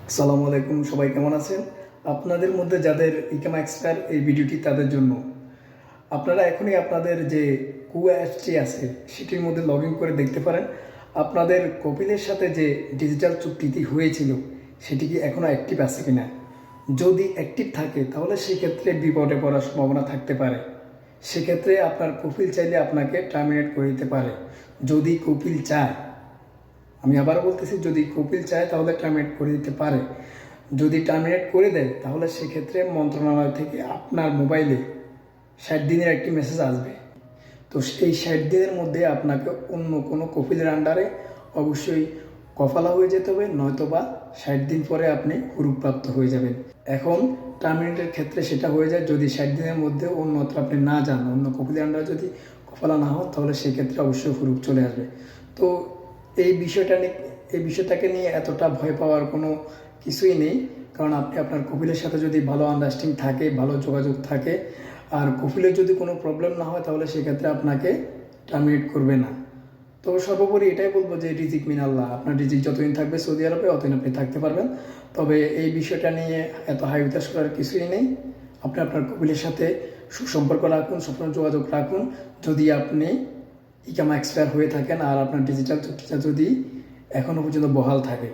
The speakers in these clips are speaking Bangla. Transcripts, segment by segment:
আসসালামু আলাইকুম, সবাই কেমন আছেন? আপনাদের মধ্যে যাদের ইকামা এক্সপায়ার, এই ভিডিওটি তাদের জন্য। আপনারা এখনই আপনাদের যে কুয়া অ্যাপসটি আছে সেটির মধ্যে লগ ইন করে দেখতে পারেন আপনাদের কপিলের সাথে যে ডিজিটাল চুক্তিটি হয়েছিল সেটি কি এখনও অ্যাক্টিভ আছে কিনা। যদি অ্যাক্টিভ থাকে তাহলে সেক্ষেত্রে বিপদে পড়ার সম্ভাবনা থাকতে পারে। সেক্ষেত্রে আপনার কপিল চাইলে আপনাকে টার্মিনেট করে দিতে পারে। যদি কপিল চায়, আমি আবার বলতেছি, যদি কপিল চায় তাহলে টার্মিনেট করে দিতে পারে। যদি টার্মিনেট করে দেয় তাহলে সেক্ষেত্রে মন্ত্রণালয় থেকে আপনার মোবাইলে 60 দিনের একটি মেসেজ আসবে। তো এই 60 দিনের মধ্যে আপনাকে অন্য কোনো কপিলের আন্ডারে অবশ্যই কফালা হয়ে যেতে হবে, নয়তোবা 60 দিন পরে আপনি হুরুপ্রাপ্ত হয়ে যাবেন। এখন টার্মিনেটের ক্ষেত্রে সেটা হয়ে যায় যদি 60 দিনের মধ্যে অন্যত্র আপনি না যান, অন্য কপিলের আন্ডারে যদি কফালা না হন, তাহলে সেক্ষেত্রে অবশ্যই হুরুপ চলে আসবে। তো এই বিষয়টাকে নিয়ে এতটা ভয় পাওয়ার কোনো কিছুই নেই, কারণ আপনি আপনার কপিলের সাথে যদি ভালো আন্ডারস্ট্যান্ডিং থাকে, ভালো যোগাযোগ থাকে, আর কপিলের যদি কোনো প্রবলেম না হয়, তাহলে সেক্ষেত্রে আপনাকে টার্মিনেট করবে না। তো সর্বোপরি এটাই বলবো যে রিজিক মিন আল্লাহ, আপনার রিজিক যতদিন থাকবে সৌদি আরবে অতদিন আপনি থাকতে পারবেন। তবে এই বিষয়টা নিয়ে এত হাই উতাস করার কিছুই নেই। আপনি আপনার কপিলের সাথে সুসম্পর্ক রাখুন, সবসময় যোগাযোগ রাখুন। যদি আপনি ইকামা এক্সপায়ার হয়ে থাকেন আর আপনার ডিজিটাল চুক্তিটা যদি এখনও পর্যন্ত বহাল থাকে।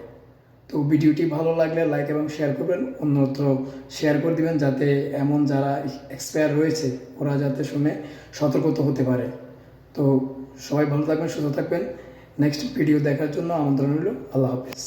তো ভিডিওটি ভালো লাগলে লাইক এবং শেয়ার করবেন, অন্যত্র শেয়ার করে দিবেন, যাতে এমন যারা এক্সপায়ার রয়েছে ওরা যাতে শুনে সতর্কতা হতে পারে। তো সবাই ভালো থাকবেন, সুস্থ থাকবেন। নেক্সট ভিডিও দেখার জন্য আমন্ত্রণ রইল। আল্লাহ হাফেজ।